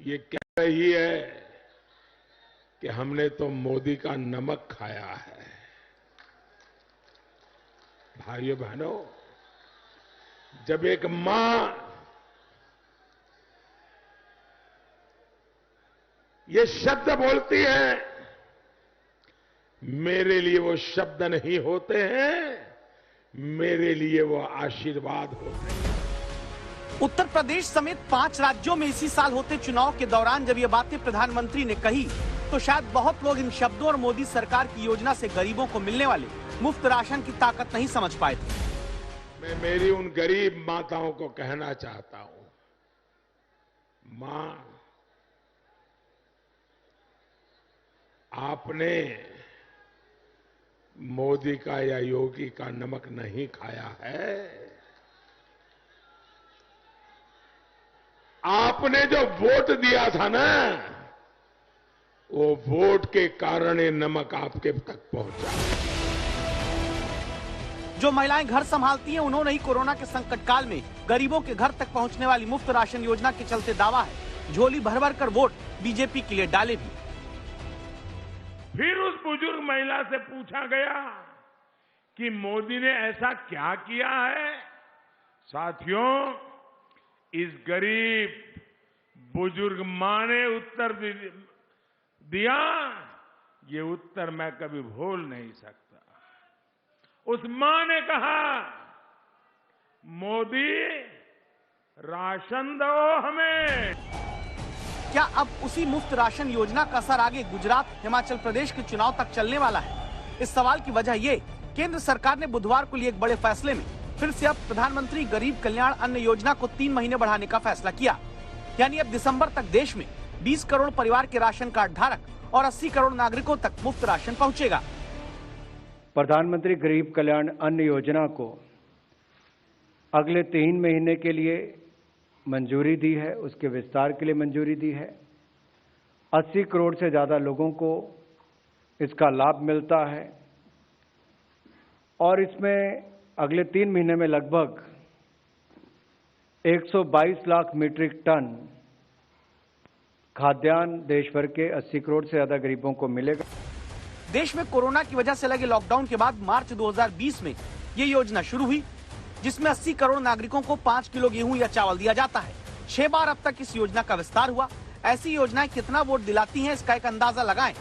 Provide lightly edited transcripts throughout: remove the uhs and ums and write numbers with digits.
ये कह रही है कि हमने तो मोदी का नमक खाया है। भाइयों बहनों, जब एक मां ये शब्द बोलती है, मेरे लिए वो शब्द नहीं होते हैं, मेरे लिए वो आशीर्वाद होते हैं। उत्तर प्रदेश समेत 5 राज्यों में इसी साल होते चुनाव के दौरान जब ये बातें प्रधानमंत्री ने कही तो शायद बहुत लोग इन शब्दों और मोदी सरकार की योजना से गरीबों को मिलने वाले मुफ्त राशन की ताकत नहीं समझ पाए थे। मैं मेरी उन गरीब माताओं को कहना चाहता हूं, मां, आपने मोदी का या योगी का नमक नहीं खाया है। आपने जो वोट दिया था ना, वो वोट के कारण ये नमक आपके तक पहुंचा। जो महिलाएं घर संभालती हैं, उन्होंने ही कोरोना के संकट काल में गरीबों के घर तक पहुंचने वाली मुफ्त राशन योजना के चलते दावा है झोली भर भर कर वोट बीजेपी के लिए डाले भी। फिर उस बुजुर्ग महिला से पूछा गया कि मोदी ने ऐसा क्या किया है। साथियों, इस गरीब बुजुर्ग मां ने उत्तर दिया, ये उत्तर मैं कभी भूल नहीं सकता। उस मां ने कहा, मोदी राशन दो हमें। क्या अब उसी मुफ्त राशन योजना का असर आगे गुजरात, हिमाचल प्रदेश के चुनाव तक चलने वाला है? इस सवाल की वजह ये, केंद्र सरकार ने बुधवार को लिए एक बड़े फैसले में फिर से अब प्रधानमंत्री गरीब कल्याण अन्न योजना को 3 महीने बढ़ाने का फैसला किया। यानी अब दिसंबर तक देश में 20 करोड़ परिवार के राशन कार्ड धारक और 80 करोड़ नागरिकों तक मुफ्त राशन पहुंचेगा। प्रधानमंत्री गरीब कल्याण अन्न योजना को अगले 3 महीने के लिए मंजूरी दी है, उसके विस्तार के लिए मंजूरी दी है। 80 करोड़ से ज्यादा लोगों को इसका लाभ मिलता है और इसमें अगले 3 महीने में लगभग 122 लाख मीट्रिक टन खाद्यान्न देश भर के 80 करोड़ से ज्यादा गरीबों को मिलेगा। देश में कोरोना की वजह से लगे लॉकडाउन के बाद मार्च 2020 में ये योजना शुरू हुई, जिसमें 80 करोड़ नागरिकों को 5 किलो गेहूं या चावल दिया जाता है। 6 बार अब तक इस योजना का विस्तार हुआ। ऐसी योजनाएं कितना वोट दिलाती हैं, इसका एक अंदाजा लगाएं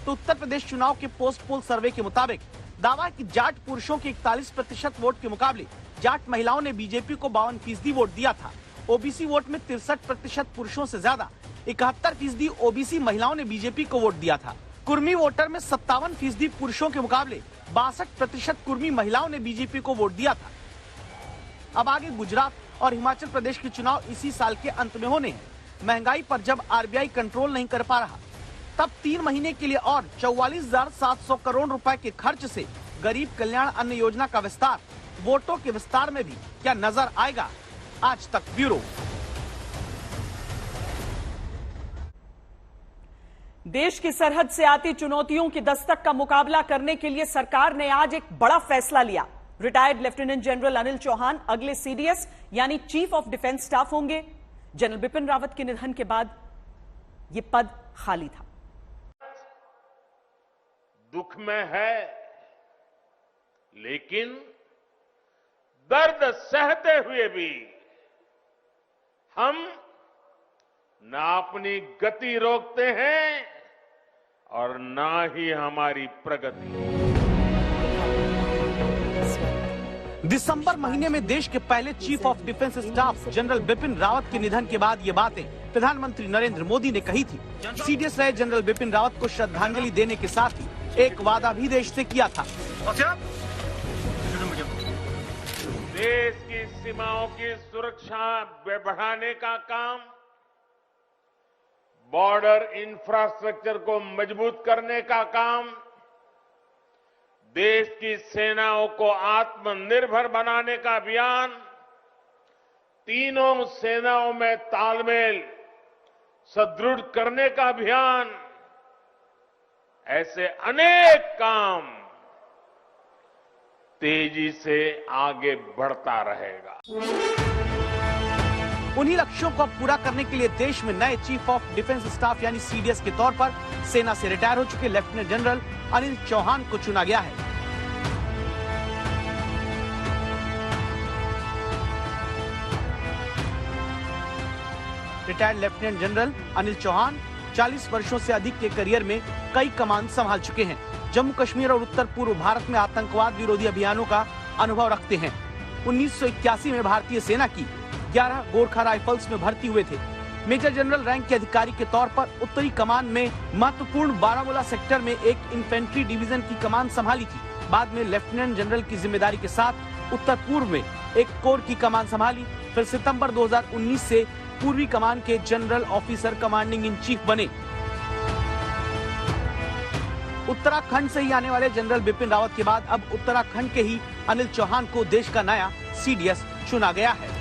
तो उत्तर प्रदेश चुनाव के पोस्ट पोल सर्वे के मुताबिक दावा है कि जाट पुरुषों के 41% वोट के मुकाबले जाट महिलाओं ने बीजेपी को 52% वोट दिया था। ओबीसी वोट में 63% पुरुषों से ज्यादा 71% ओबीसी महिलाओं ने बीजेपी को वोट दिया था। कुर्मी वोटर में 57% पुरुषों के मुकाबले 62% कुर्मी महिलाओं ने बीजेपी को वोट दिया था। अब आगे गुजरात और हिमाचल प्रदेश के चुनाव इसी साल के अंत में होने हैं। महंगाई पर जब आरबीआई कंट्रोल नहीं कर पा रहा, तब 3 महीने के लिए और 44,700 करोड़ रुपए के खर्च से गरीब कल्याण अन्न योजना का विस्तार वोटों के विस्तार में भी क्या नजर आएगा? आज तक ब्यूरो। देश की सरहद से आती चुनौतियों की दस्तक का मुकाबला करने के लिए सरकार ने आज एक बड़ा फैसला लिया। Retired lieutenant general Anil Chauhan अगले सीडीएस यानी चीफ ऑफ डिफेंस स्टाफ होंगे। जनरल बिपिन रावत के निधन के बाद यह पद खाली था। दुख में है, लेकिन दर्द सहते हुए भी हम ना अपनी गति रोकते हैं और ना ही हमारी प्रगति। दिसंबर महीने में देश के पहले chief of defence staff general Bipin Rawat के निधन के बाद ये बातें प्रधानमंत्री नरेंद्र मोदी ने कही थी। सीडीएस रहे जनरल बिपिन रावत को श्रद्धांजलि देने के साथ ही एक वादा भी देश से किया था। देश की सीमाओं की सुरक्षा बढ़ाने का काम, बॉर्डर इंफ्रास्ट्रक्चर को मजबूत करने का काम, देश की सेनाओं को आत्मनिर्भर बनाने का अभियान, तीनों सेनाओं में तालमेल सुदृढ़ करने का अभियान, ऐसे अनेक काम तेजी से आगे बढ़ता रहेगा। उन्हीं लक्ष्यों को अब पूरा करने के लिए देश में नए चीफ ऑफ डिफेंस स्टाफ यानी सीडीएस के तौर पर सेना से रिटायर हो चुके लेफ्टिनेंट जनरल अनिल चौहान को चुना गया है। Retired lieutenant general Anil Chauhan 40 वर्षों से अधिक के करियर में कई कमान संभाल चुके हैं। जम्मू कश्मीर और उत्तर पूर्व भारत में आतंकवाद विरोधी अभियानों का अनुभव रखते हैं। 1981 में भारतीय सेना की 11 गोरखा राइफल्स में भर्ती हुए थे। मेजर जनरल रैंक के अधिकारी के तौर पर उत्तरी कमान में महत्वपूर्ण बारामूला सेक्टर में एक इन्फेंट्री डिवीजन की कमान संभाली थी। बाद में लेफ्टिनेंट जनरल की जिम्मेदारी के साथ उत्तर पूर्व में एक कोर की कमान संभाली। फिर सितंबर 2019 से पूर्वी कमान के general officer commanding in chief बने। उत्तराखंड से ही आने वाले जनरल बिपिन रावत के बाद अब उत्तराखंड के ही अनिल चौहान को देश का नया सीडीएस चुना गया है।